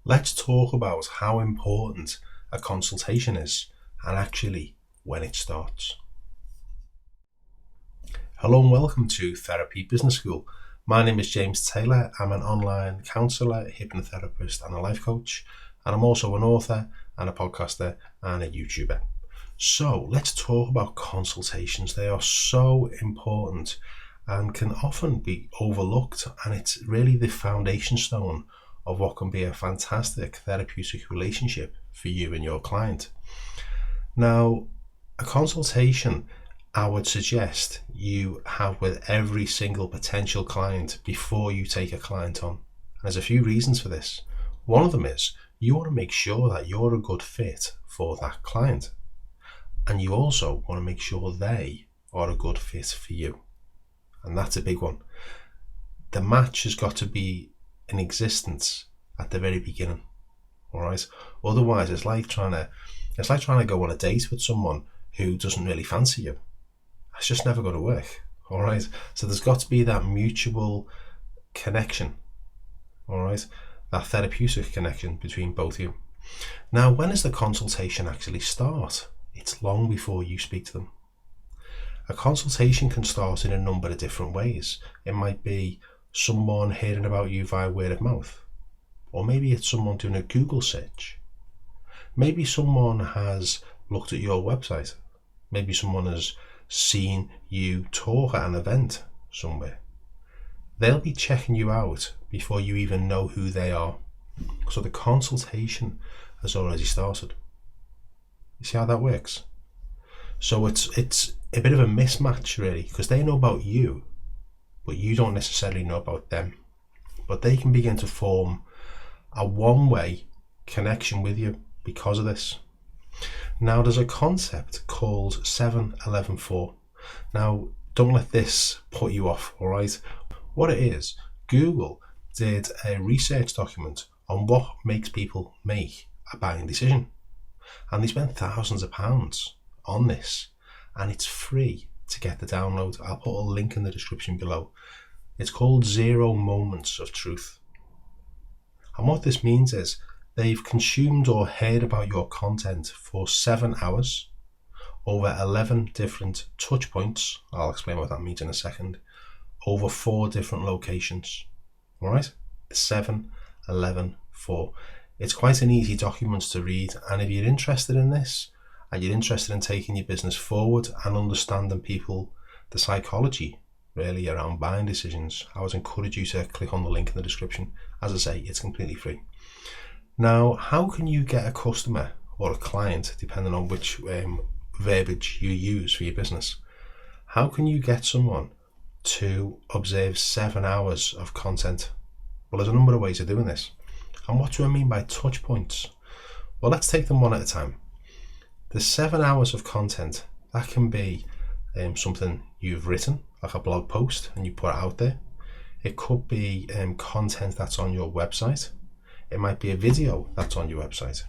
Let's talk about how important a consultation is and actually when it starts. Hello and welcome to Therapy Business School. My name is James Taylor. I'm an online counsellor, hypnotherapist and a life coach, and I'm also an author and a podcaster and a YouTuber. So let's talk about consultations. They are so important and can often be overlooked, and it's really the foundation stone of what can be a fantastic therapeutic relationship for you and your client. Now, a consultation I would suggest you have with every single potential client before you take a client on. And there's a few reasons for this. One of them is you want to make sure that you're a good fit for that client. And you also want to make sure they are a good fit for you. And that's a big one. The match has got to be in existence at the very beginning. All right. Otherwise, it's like trying to go on a date with someone who doesn't really fancy you. It's just never going to work. All right. So there's got to be that mutual connection. All right. That therapeutic connection between both of you. Now, when does the consultation actually start? It's long before you speak to them. A consultation can start in a number of different ways. It might be someone hearing about you via word of mouth, or maybe it's someone doing a Google search. Maybe someone has looked at your website. Maybe someone has seen you talk at an event somewhere. They'll be checking you out before you even know who they are. So the consultation has already started. You see how that works? So it's a bit of a mismatch really, because they know about you, but you don't necessarily know about them. But they can begin to form a one-way connection with you because of this. Now, there's a concept called 7-11-4. Now, don't let this put you off, all right? What it is, Google did a research document on what makes people make a buying decision. And they spent thousands of pounds on this, and it's free to get the download. I'll put a link in the description below. It's called 0 Moments of Truth. And what this means is they've consumed or heard about your content for 7 hours over 11 different touch points. I'll explain what that means in a second. Over 4 different locations. All right? 7-11-4. It's quite an easy document to read, and if you're interested in this and you're interested in taking your business forward and understanding people, the psychology really around buying decisions, I would encourage you to click on the link in the description. As I say, it's completely free. Now, how can you get a customer or a client, depending on which verbiage you use for your business? How can you get someone to observe 7 hours of content? Well, there's a number of ways of doing this. And what do I mean by touch points? Well, let's take them one at a time. The 7 hours of content, that can be something you've written, like a blog post, and you put it out there. It could be content that's on your website. It might be a video that's on your website.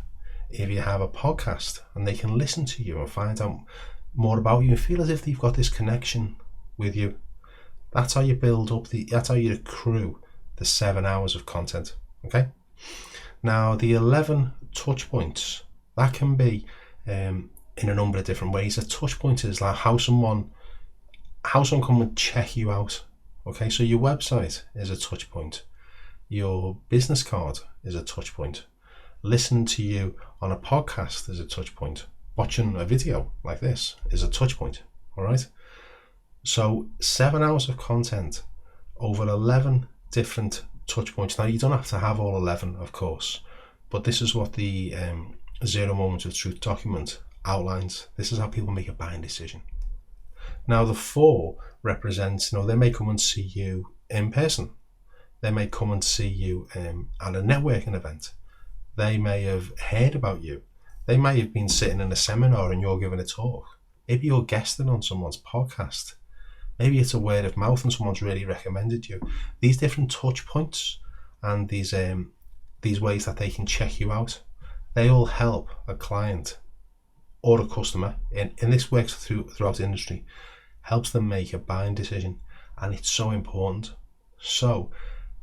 If you have a podcast and they can listen to you and find out more about you and feel as if they've got this connection with you, that's how you build up that's how you accrue the 7 hours of content. Okay. Now, the 11 touch points, that can be in a number of different ways. A touch point is like how someone can check you out. Okay, so your website is a touch point. Your business card is a touch point. Listening to you on a podcast is a touch point. Watching a video like this is a touch point. All right. So 7 hours of content over 11 different touch points. Now, you don't have to have all 11, of course, but this is what the 0 Moments of Truth document outlines. This is how people make a buying decision. Now, the 4 represents, they may come and see you in person. They may come and see you at a networking event. They may have heard about you. They may have been sitting in a seminar and you're giving a talk. Maybe you're guesting on someone's podcast. Maybe it's a word of mouth and someone's really recommended you. These different touch points and these ways that they can check you out, they all help a client or a customer, and this works throughout the industry, helps them make a buying decision, and it's so important. So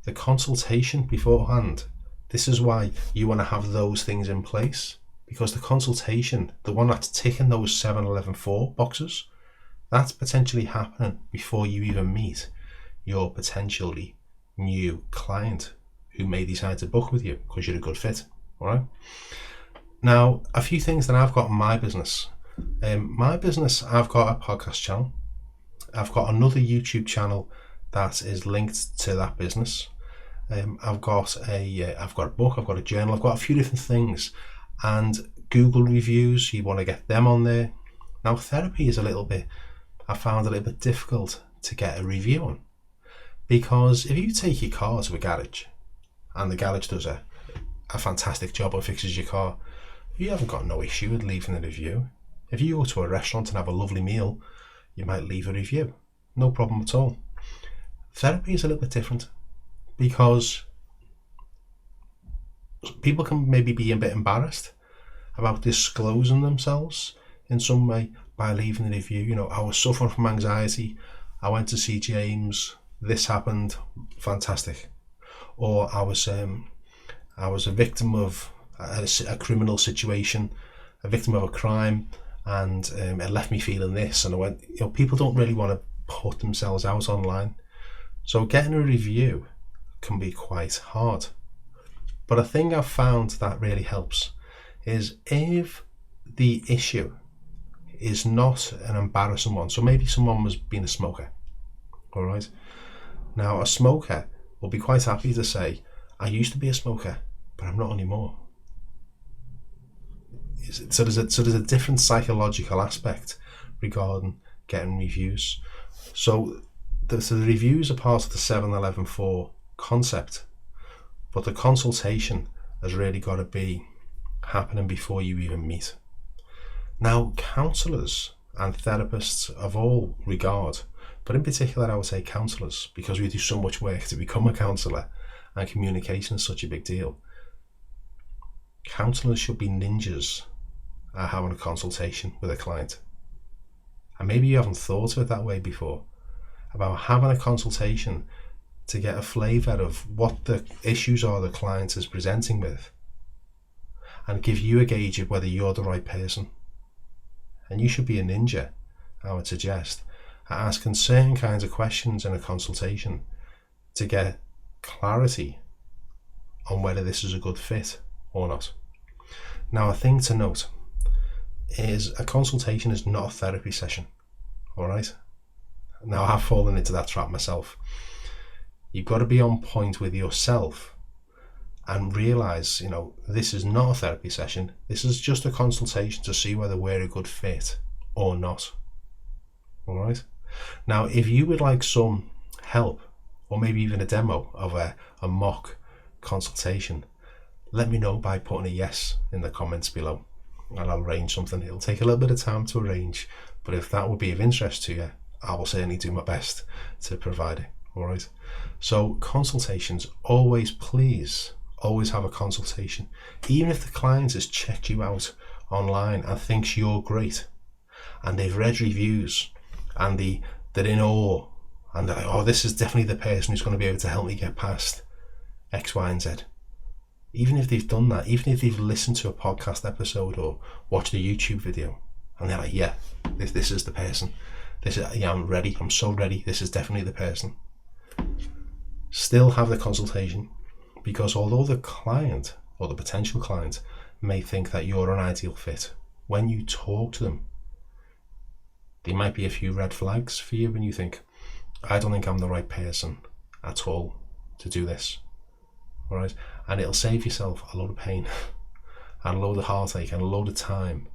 the consultation beforehand, This is why you want to have those things in place, because the consultation, the one that's ticking those 7-11-4 boxes, that's potentially happening before you even meet your potentially new client who may decide to book with you because you're a good fit. All right. Now, a few things that I've got in my business. I've got a podcast channel. I've got another YouTube channel that is linked to that business. I've got a book, I've got a journal, I've got a few different things, and Google reviews, you want to get them on there. Now, therapy is I found a little bit difficult to get a review on, because if you take your car to a garage and the garage does a fantastic job and fixes your car, you haven't got no issue with leaving a review. If you go to a restaurant and have a lovely meal, you might leave a review. No problem at all. Therapy is a little bit different, because people can maybe be a bit embarrassed about disclosing themselves in some way by leaving a review. I was suffering from anxiety. I went to see James. This happened. Fantastic. Or I was a victim of a criminal situation, a victim of a crime, and it left me feeling this. And I went. People don't really want to put themselves out online, so getting a review can be quite hard. But a thing I've found that really helps is if the issue is not an embarrassing one. So maybe someone was being a smoker. All right. Now, a smoker will be quite happy to say, I used to be a smoker, but I'm not anymore. So there's a different psychological aspect regarding getting reviews. So the reviews are part of the 7-11-4 concept, but the consultation has really got to be happening before you even meet. Now, counsellors and therapists of all regard, but in particular I would say counsellors, because we do so much work to become a counsellor and communication is such a big deal. Counsellors should be ninjas at having a consultation with a client. And maybe you haven't thought of it that way before, about having a consultation to get a flavour of what the issues are the client is presenting with, and give you a gauge of whether you're the right person. And you should be a ninja, I would suggest, at asking certain kinds of questions in a consultation to get clarity on whether this is a good fit or not. Now, a thing to note is a consultation is not a therapy session. All right. Now, I've fallen into that trap myself. You've got to be on point with yourself and realize, this is not a therapy session. This is just a consultation to see whether we're a good fit or not. All right. Now, if you would like some help, or maybe even a demo of a mock consultation, let me know by putting a yes in the comments below, and I'll arrange something. It'll take a little bit of time to arrange, but if that would be of interest to you, I will certainly do my best to provide it. All right. So consultations, please always have a consultation. Even if the client has checked you out online and thinks you're great, and they've read reviews, and they're in awe, and they're like, this is definitely the person who's going to be able to help me get past X, Y, and Z. Even if they've done that, even if they've listened to a podcast episode or watched a YouTube video, and they're like, yeah, this is the person. I'm ready. I'm so ready. This is definitely the person. Still have the consultation, because although the client or the potential client may think that you're an ideal fit, when you talk to them, there might be a few red flags for you when you think, I don't think I'm the right person at all to do this. All right. And it'll save yourself a load of pain and a load of heartache and a load of time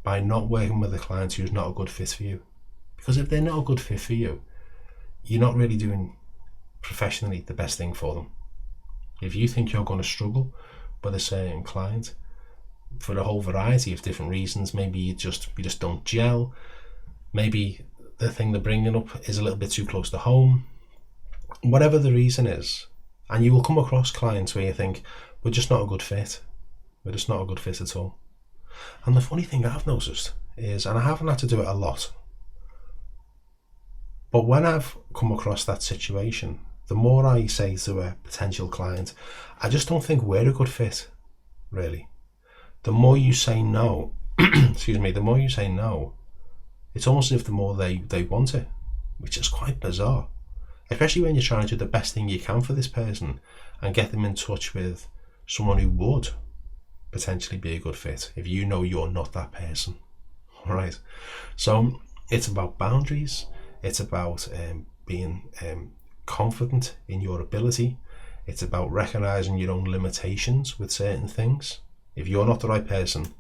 by not working with a client who's not a good fit for you. Because if they're not a good fit for you, you're not really doing professionally the best thing for them. If you think you're going to struggle with a certain client for a whole variety of different reasons, maybe you just don't gel, maybe the thing they're bringing up is a little bit too close to home, whatever the reason is, and you will come across clients where you think, we're just not a good fit. We're just not a good fit at all. And the funny thing I've noticed is, and I haven't had to do it a lot, but when I've come across that situation, the more I say to a potential client, I just don't think we're a good fit, really. The more you say no, excuse me, the more you say no, it's almost as if the more they want it, which is quite bizarre. Especially when you're trying to do the best thing you can for this person and get them in touch with someone who would potentially be a good fit if you know you're not that person. All right. So it's about boundaries. It's about being confident in your ability. It's about recognizing your own limitations with certain things. If you're not the right person,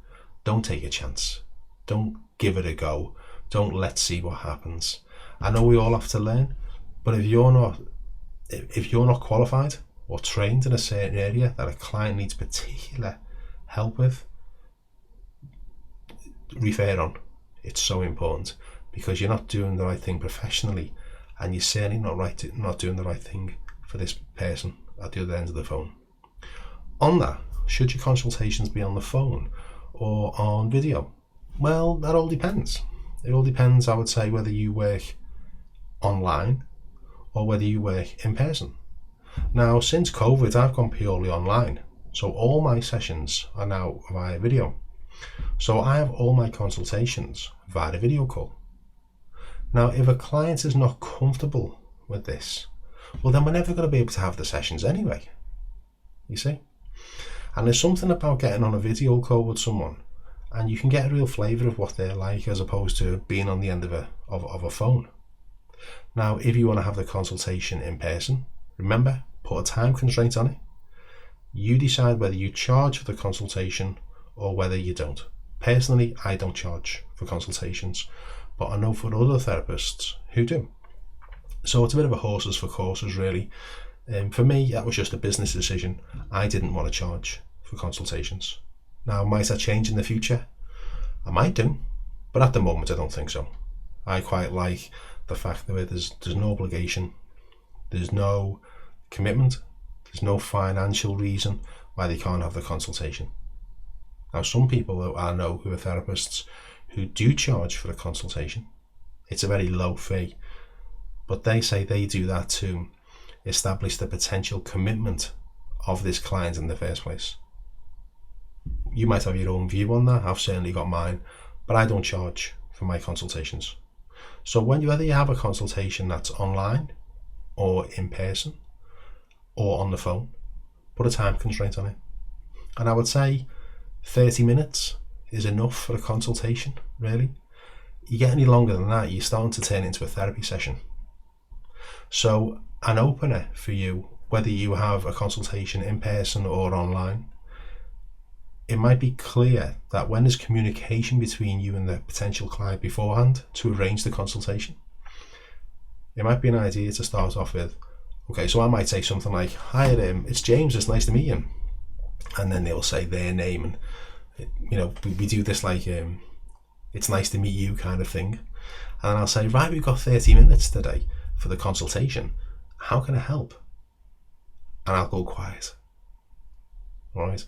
don't take a chance. Don't give it a go. Don't let's see what happens. I know we all have to learn, but if you're not qualified or trained in a certain area that a client needs particular help with, refer on. It's so important, because you're not doing the right thing professionally, and you're certainly not doing the right thing for this person at the other end of the phone. On that, should your consultations be on the phone or on video? Well, that all depends. It all depends, I would say, whether you work online or whether you work in person. Now, since COVID, I've gone purely online. So all my sessions are now via video. So I have all my consultations via video call. Now, if a client is not comfortable with this, well, then we're never going to be able to have the sessions anyway. You see? And there's something about getting on a video call with someone and you can get a real flavour of what they're like as opposed to being on the end of a phone. Now, if you want to have the consultation in person, remember, put a time constraint on it. You decide whether you charge for the consultation or whether you don't. Personally, I don't charge for consultations, but I know for other therapists who do. So it's a bit of a horses for courses, really. For me, that was just a business decision. I didn't want to charge for consultations. Now, might that change in the future? I might do, but at the moment I don't think so. I quite like the fact that there's no obligation, there's no commitment, there's no financial reason why they can't have the consultation. Now, some people I know who are therapists who do charge for a consultation. It's a very low fee, but they say they do that to establish the potential commitment of this client in the first place. You might have your own view on that. I've certainly got mine, but I don't charge for my consultations. So whether you have a consultation that's online or in person or on the phone, put a time constraint on it. And I would say 30 minutes is enough for a consultation, really. You get any longer than that, you're starting to turn into a therapy session. So an opener for you, whether you have a consultation in person or online, it might be clear that when there's communication between you and the potential client beforehand to arrange the consultation, it might be an idea to start off with, okay, so I might say something like, hi, it's James, it's nice to meet you. And then they'll say their name, and we do this like it's nice to meet you kind of thing. And I'll say, right, we've got 30 minutes today for the consultation. How can I help? And I'll go quiet. All right.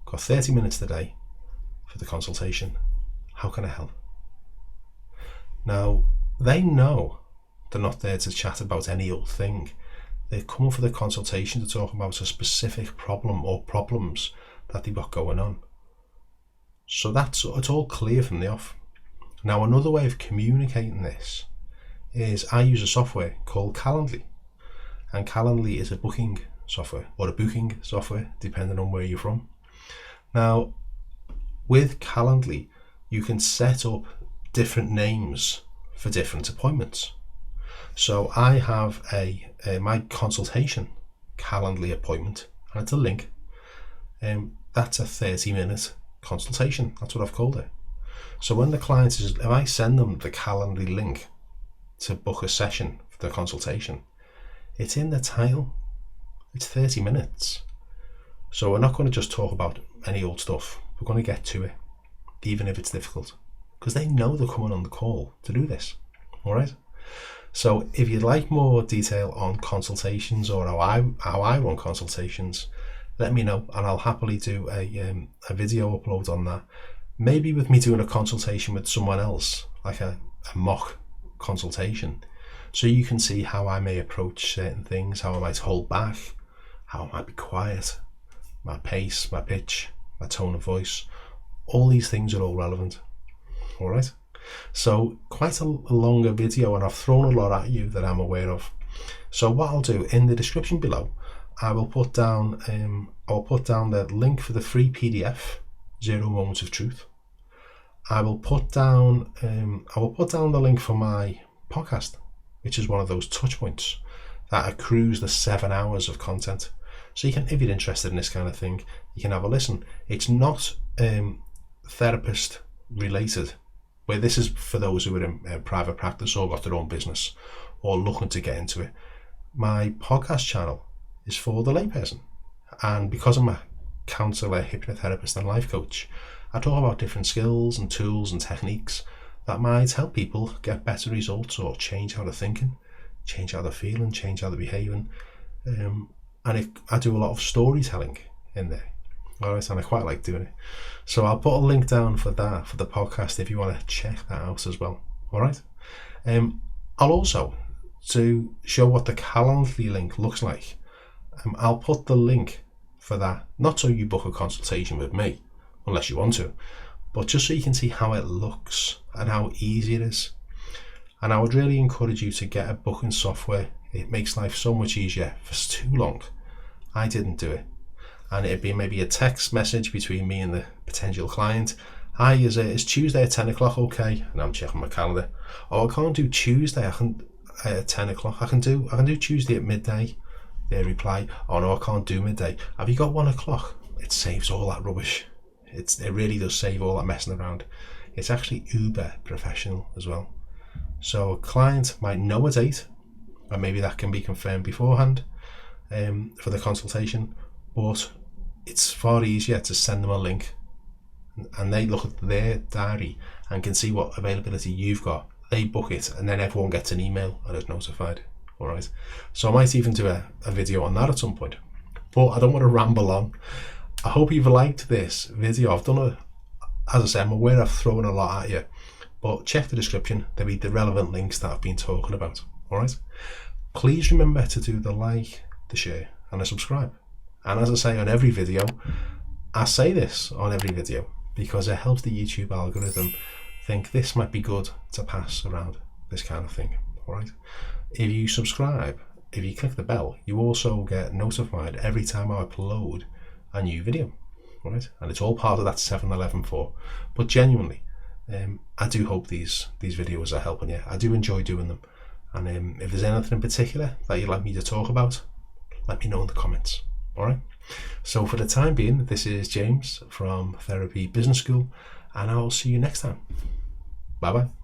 Got 30 minutes today for the consultation. How can I help? Now, they know they're not there to chat about any old thing. They're coming for the consultation to talk about a specific problem or problems that they've got going on. So it's all clear from the off. Now, another way of communicating this is I use a software called Calendly. And Calendly is a booking software, or a booking software, depending on where you're from. Now, with Calendly, you can set up different names for different appointments. So I have my consultation Calendly appointment, and it's a link. That's a 30-minute consultation. That's what I've called it. So when the client if I send them the Calendly link to book a session for the consultation, it's in the title. It's 30 minutes. So we're not going to just talk about any old stuff. We're going to get to it, even if it's difficult, because they know they're coming on the call to do this. All right. So if you'd like more detail on consultations or how I run consultations, let me know, and I'll happily do a video upload on that. Maybe with me doing a consultation with someone else, like a mock consultation, So you can see how I may approach certain things, how I might hold back, how I might be quiet, my pace, my pitch, my tone of voice. All these things are all relevant. All right. So quite a longer video, and I've thrown a lot at you that I'm aware of. So what I'll do in the description below, I will put down the link for the free PDF, 0 Moments of Truth. I will put down the link for my podcast, which is one of those touch points that accrues the 7 hours of content. So you can, if you're interested in this kind of thing, you can have a listen. It's not therapist related, where this is for those who are in private practice or got their own business or looking to get into it. My podcast channel is for the layperson, and because I'm a counsellor, hypnotherapist and life coach, I talk about different skills and tools and techniques that might help people get better results or change how they're thinking, change how they're feeling, change how they're behaving. I do a lot of storytelling in there. All right, and I quite like doing it. So I'll put a link down for that, for the podcast, if you want to check that out as well. All right. I'll also, to show what the Calendly link looks like, I'll put the link for that, not so you book a consultation with me, unless you want to, but just so you can see how it looks and how easy it is. And I would really encourage you to get a booking software. It makes life so much easier. For too long, I didn't do it. And it'd be maybe a text message between me and the potential client. Hi, is Tuesday at 10 o'clock okay? And I'm checking my calendar. Oh, I can't do Tuesday. I can at 10 o'clock. I can do Tuesday at midday. They reply, oh no, I can't do midday. Have you got 1 o'clock? It saves all that rubbish. It really does save all that messing around. It's actually uber professional as well. So a client might know a date, and maybe that can be confirmed beforehand for the consultation, but it's far easier to send them a link and they look at their diary and can see what availability you've got. They book it, and then everyone gets an email and is notified. All right. So I might even do a video on that at some point, but I don't want to ramble on. I hope you've liked this video. As I said, I'm aware I've thrown a lot at you, but check the description. There'll be the relevant links that I've been talking about. All right. Please remember to do the like, the share, and the subscribe. And as I say on every video, I say this on every video because it helps the YouTube algorithm think this might be good to pass around, this kind of thing. All right. If you subscribe, if you click the bell, you also get notified every time I upload a new video. All right. And it's all part of that 7-11-4. But genuinely, I do hope these videos are helping you. I do enjoy doing them. And if there's anything in particular that you'd like me to talk about, let me know in the comments. All right. So for the time being, this is James from Therapy Business School, and I'll see you next time. Bye bye.